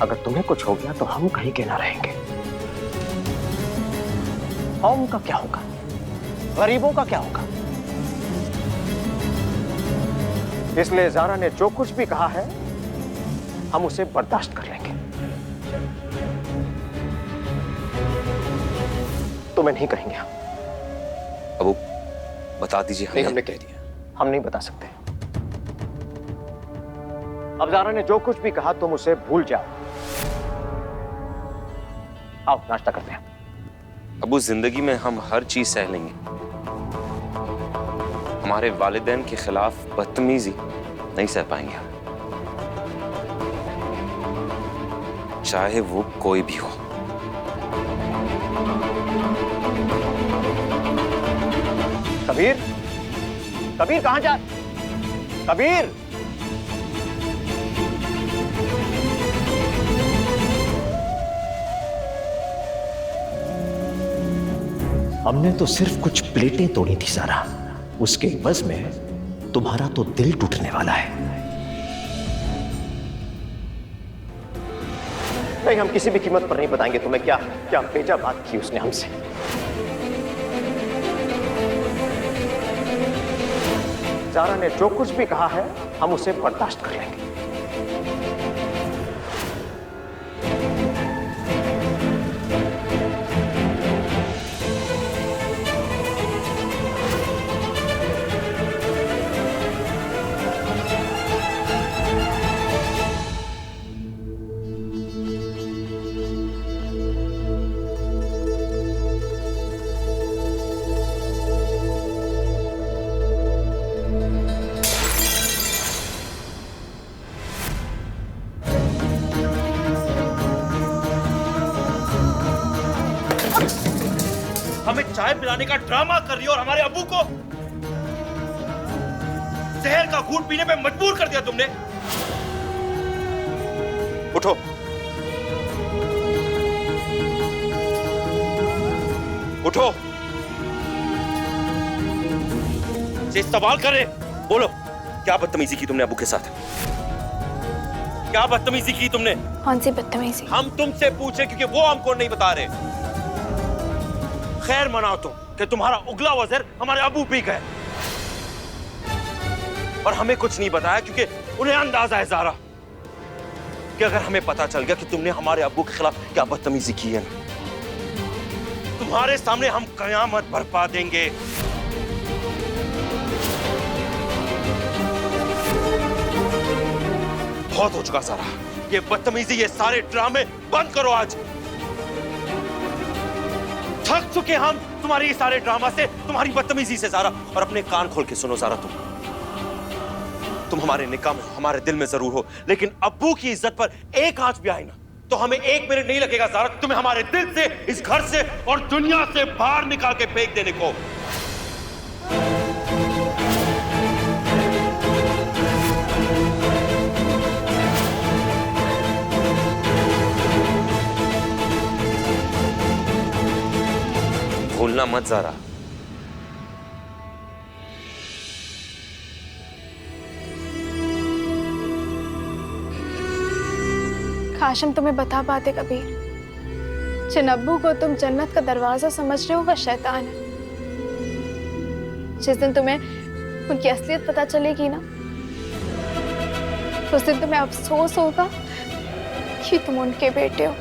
अगर तुम्हें कुछ हो गया तो हम कहीं के ना रहेंगे। कौम का क्या होगा, गरीबों का क्या होगा? इसलिए ज़ारा ने जो कुछ भी कहा है हम उसे बर्दाश्त कर लेंगे। तुम्हें नहीं कहेंगे हम। अबू बता दीजिए। नहीं, हमने कह दिया, हम नहीं बता सकते। अब ज़ारा ने जो कुछ भी कहा तुम उसे भूल जाओ। आओ नाश्ता करते हैं। अबू जिंदगी में हम हर चीज सह लेंगे, हमारे वालिदैन के खिलाफ बदतमीजी नहीं सह पाएंगे, चाहे वो कोई भी हो। कबीर, कबीर कहां जा? कबीर! हमने तो सिर्फ कुछ प्लेटें तोड़ी थी ज़ारा, उसके एवज में तुम्हारा तो दिल टूटने वाला है। नहीं, हम किसी भी कीमत पर नहीं बताएंगे तुम्हें क्या क्या बेजा बात की उसने हमसे। ज़ारा ने जो कुछ भी कहा है हम उसे बर्दाश्त कर लेंगे। हमें चाय पिलाने का ड्रामा कर रही हो और हमारे अब्बू को जहर का घूंट पीने पे मजबूर कर दिया तुमने। उठो, उठो, से सवाल कर रहे, बोलो क्या बदतमीजी की तुमने अब्बू के साथ? क्या बदतमीजी की तुमने? कौन सी बदतमीजी? हम तुमसे पूछे क्योंकि वो हमको नहीं बता रहे। खैर मनाओ तुम कि तुम्हारा उगला वज़र हमारे अबू पी गए और हमें कुछ नहीं बताया क्योंकि उन्हें अंदाजा है ज़ारा कि अगर हमें पता चल गया कि तुमने हमारे अबू के खिलाफ क्या बदतमीजी की है, तुम्हारे सामने हम कयामत बरपा देंगे। बहुत हो चुका ज़ारा, ये बदतमीजी, ये सारे ड्रामे बंद करो आज। थक चुके हम तुम्हारी इस सारे ड्रामा से, तुम्हारी बदतमीजी से ज़ारा। और अपने कान खोल के सुनो ज़ारा, तुम हमारे निकाह में हो, हमारे दिल में जरूर हो, लेकिन अब्बू की इज्जत पर एक आंच भी आए ना तो हमें एक मिनट नहीं लगेगा ज़ारा तुम्हें हमारे दिल से, इस घर से और दुनिया से बाहर निकाल के फेंक देने को। भूलना मत ज़ारा। काश हम तुम्हें बता पाते कबीर, जिन अब्बू को तुम जन्नत का दरवाजा समझ रहे हो वह शैतान है। जिस दिन तुम्हें उनकी असलियत पता चलेगी ना, उस दिन तुम्हें अफसोस होगा कि तुम उनके बेटे हो।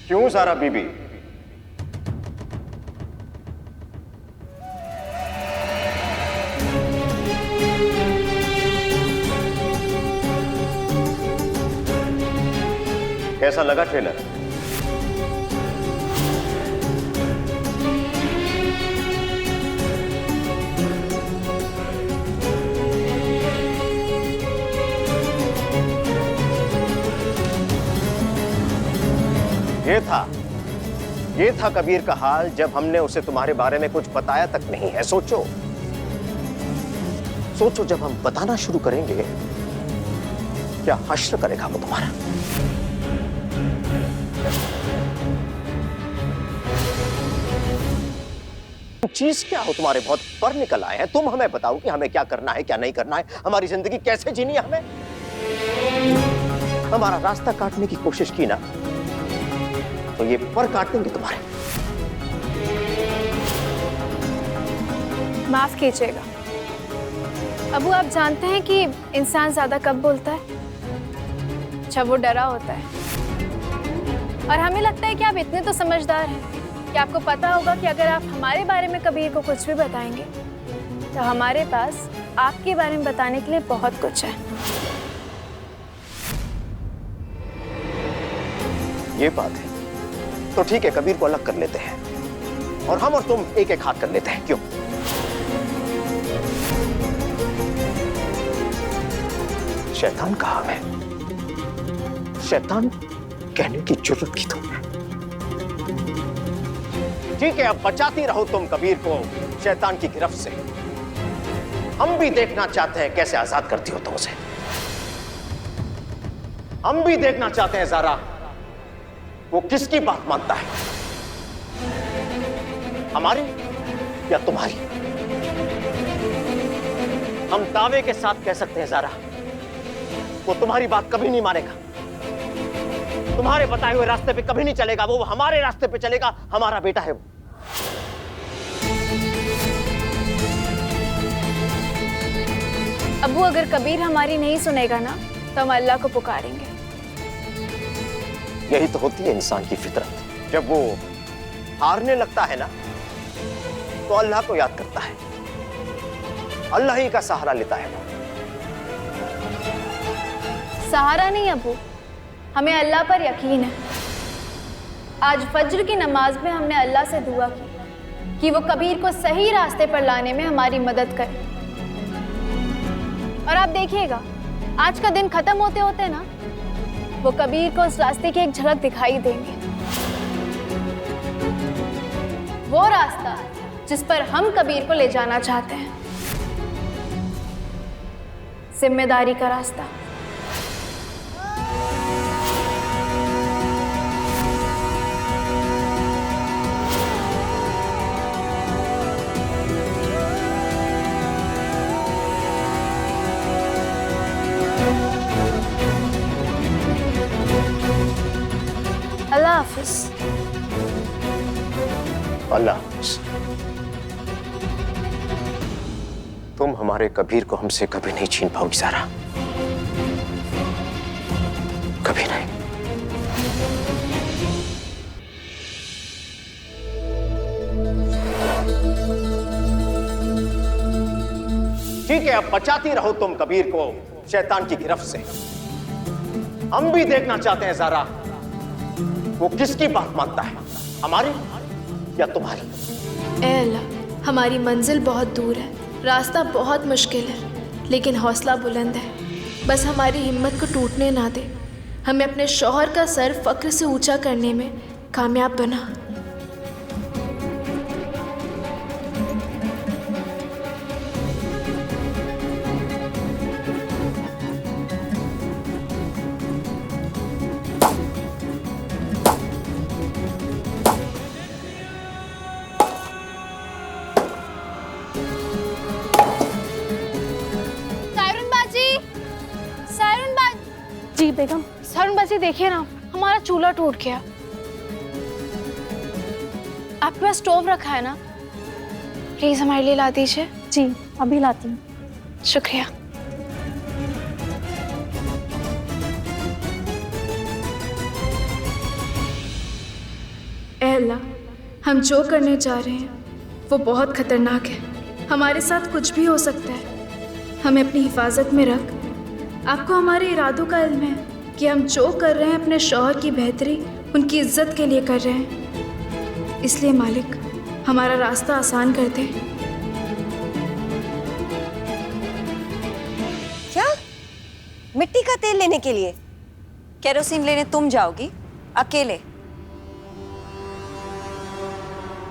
क्यों ज़ारा बीबी? कैसा लगा ट्रेलर? ये था कबीर का हाल जब हमने उसे तुम्हारे बारे में कुछ बताया तक नहीं है। सोचो सोचो, जब हम बताना शुरू करेंगे क्या हश्र करेगा वो तुम्हारा। तुम चीज क्या हो? तुम्हारे बहुत पर निकल आए हैं। तुम हमें बताओ कि हमें क्या करना है, क्या नहीं करना है, हमारी जिंदगी कैसे जीनी है हमें। हमारा रास्ता काटने की कोशिश की ना तो ये पर काट देंगे तुम्हारे। माफ कीजिएगा अबू, आप जानते हैं कि इंसान ज्यादा कब बोलता है जब वो डरा होता है। और हमें लगता है कि आप इतने तो समझदार हैं कि आपको पता होगा कि अगर आप हमारे बारे में कबीर को कुछ भी बताएंगे तो हमारे पास आपके बारे में बताने के लिए बहुत कुछ है। ये बात है तो ठीक है, कबीर को अलग कर लेते हैं और हम और तुम एक एक हाथ कर लेते हैं। क्यों? शैतान कहा हमें, शैतान कहने की जरूरत की तुमने। ठीक है, अब बचाती रहो तुम कबीर को शैतान की गिरफ्त से। हम भी देखना चाहते हैं कैसे आजाद करती हो तुम उसे। हम भी देखना चाहते हैं ज़ारा वो किसकी बात मानता है, हमारी या तुम्हारी। हम दावे के साथ कह सकते हैं ज़ारा वो तुम्हारी बात कभी नहीं मानेगा, तुम्हारे बताए हुए रास्ते पे कभी नहीं चलेगा, वो हमारे रास्ते पे चलेगा। हमारा बेटा है वो। अबू, अगर कबीर हमारी नहीं सुनेगा ना तो हम अल्लाह को पुकारेंगे। यही तो होती है इंसान की फितरत। जब वो हारने लगता है ना तो अल्लाह को याद करता है, अल्लाह ही का सहारा लेता है वो। सहारा नहीं अबू, हमें अल्लाह पर यकीन है। आज फज्र की नमाज में हमने अल्लाह से दुआ की कि वो कबीर को सही रास्ते पर लाने में हमारी मदद करे। और आप देखिएगा आज का दिन खत्म होते होते ना वो कबीर को उस रास्ते की एक झलक दिखाई देंगे। वो रास्ता जिस पर हम कबीर को ले जाना चाहते हैं, जिम्मेदारी का रास्ता। अल्लाह हाफिज। अल्लाह हाफिज। तुम हमारे कबीर को हमसे कभी नहीं छीन पाओगी ज़ारा, कभी नहीं। ठीक है, अब बचाती रहो तुम कबीर को शैतान की गिरफ्त से। हम भी देखना चाहते हैं ज़ारा वो किसकी बात मानता है, हमारी या तुम्हारी। ऐ अल्लाह, हमारी मंजिल बहुत दूर है, रास्ता बहुत मुश्किल है, लेकिन हौसला बुलंद है। बस हमारी हिम्मत को टूटने ना दे। हमें अपने शौहर का सर फक्र से ऊंचा करने में कामयाब बना। जी बेगम। सारून बाजी देखिए ना, हमारा चूल्हा टूट गया। आपके पास स्टोव रखा है ना, प्लीज हमारे लिए ला दीजिए। जी अभी लाती हूँ। शुक्रिया। ऐ अल्लाह, हम जो करने जा रहे हैं वो बहुत खतरनाक है। हमारे साथ कुछ भी हो सकता है। हमें अपनी हिफाजत में रख। आपको हमारे इरादों का इल्म है कि हम जो कर रहे हैं अपने शौहर की बेहतरी, उनकी इज्जत के लिए कर रहे हैं। इसलिए मालिक, हमारा रास्ता आसान कर दे। क्या? मिट्टी का तेल लेने के लिए? केरोसिन लेने तुम जाओगी अकेले?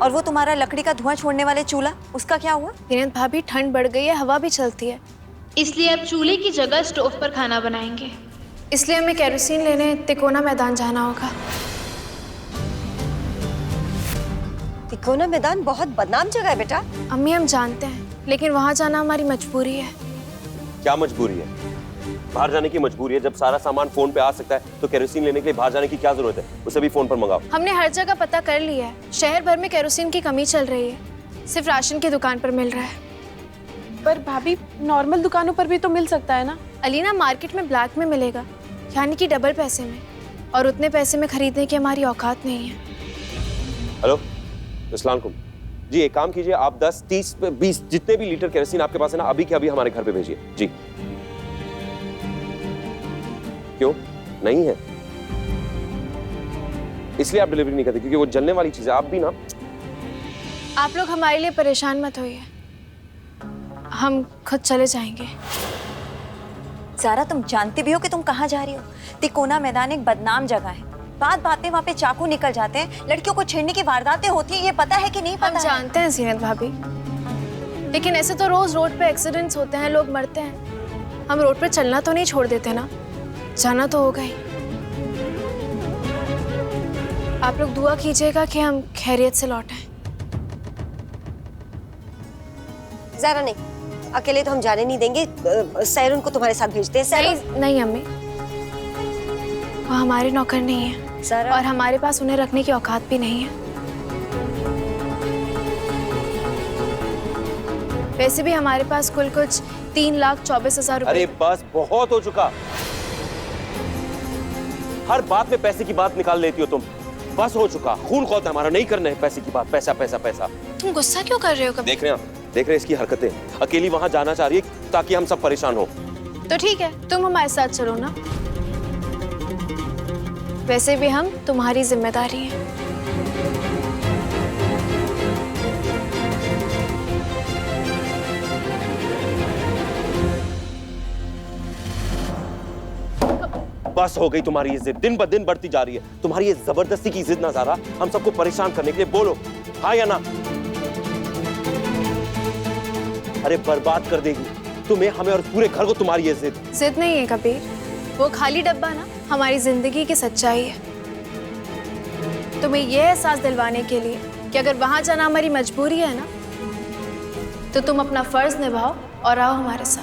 और वो तुम्हारा लकड़ी का धुआं छोड़ने वाले चूल्हा, उसका क्या हुआ? दिनेत भाभी, ठंड बढ़ गई है, हवा भी चलती है, इसलिए अब चूल्हे की जगह स्टोव पर खाना बनाएंगे। इसलिए हमें केरोसिन लेने तिकोना मैदान जाना होगा। तिकोना मैदान बहुत बदनाम जगह है बेटा। अम्मी हम जानते हैं, लेकिन वहाँ जाना हमारी मजबूरी है। क्या मजबूरी है? बाहर जाने की मजबूरी है। जब सारा सामान फोन पे आ सकता है तो केरोसिन लेने के लिए बाहर जाने की क्या जरूरत है? उसे भी फोन पर मंगाओ। हमने हर जगह पता कर लिया है, शहर भर में केरोसिन की कमी चल रही है, सिर्फ राशन की दुकान पर मिल रहा है। पर भाभी नॉर्मल दुकानों पर भी तो मिल सकता है ना। अलीना, मार्केट में ब्लैक में मिलेगा, यानी कि डबल पैसे में, और उतने पैसे में खरीदने की हमारी औकात नहीं है। हेलो, अस्सलाम वालेकुम जी। एक काम कीजिए, आप 10, 30, 20 जितने भी लीटर केरोसिन आपके पास है ना, अभी के अभी हमारे घर पे भेजिए जी। क्यों नहीं है? इसलिए आप डिलीवरी नहीं करते क्योंकि वो जलने वाली चीज है। आप भी ना, आप लोग हमारे लिए परेशान मत होइए, हम खुद चले जाएंगे। ज़ारा, तुम जानती भी हो कि तुम कहाँ जा रही हो? तिकोना मैदान एक बदनाम जगह है। बात बात में वहाँ पे चाकू निकल जाते हैं, लड़कियों को छेड़ने की वारदातें होती हैं। ये पता है कि नहीं हम पता? जानते हैं जीनत भाभी, लेकिन ऐसे तो रोज रोड पे एक्सीडेंट्स होते हैं, लोग मरते हैं। हम रोड पे चलना तो नहीं छोड़ देते ना, जाना तो होगा ही। आप लोग दुआ कीजिएगा कि हम खैरियत से लौटें। ज़ारा नहीं, अकेले तो हम जाने नहीं देंगे। सैरून को तुम्हारे साथ भेजते हैं। नहीं नहीं अम्मी, वो हमारे नौकर नहीं है ज़ारा, और हमारे पास उन्हें रखने की औकात भी नहीं है। वैसे भी हमारे पास कुल कुछ 3,24,000 अरे रुपए। बस, बहुत हो चुका। हर बात में पैसे की बात निकाल लेती हो तुम। बस हो चुका, खून खौलता है हमारा। नहीं करना है पैसे की बात, पैसा पैसा पैसा। तुम गुस्सा क्यों कर रहे हो? कभी देख रहे हैं, देख रहे हैं इसकी हरकतें। अकेली वहां जाना चाह रही है ताकि हम सब परेशान हो। तो ठीक है, तुम हमारे साथ चलो ना, वैसे भी हम तुम्हारी जिम्मेदारी हैं। बस हो गई तुम्हारी ये जिद, दिन ब दिन बढ़ती जा रही है। तुम्हारी ये जबरदस्ती की जिद ना ज़ारा, हम सबको परेशान करने के लिए। बोलो हाँ या ना? अरे बर्बाद कर देगी तुम्हें, हमें और पूरे घर को तुम्हारी ये जिद। जिद नहीं है कबीर, वो खाली डब्बा ना हमारी जिंदगी की सच्चाई है। तुम्हें यह एहसास दिलवाने के लिए कि अगर वहां जाना हमारी मजबूरी है ना, तो तुम अपना फर्ज निभाओ और आओ हमारे साथ।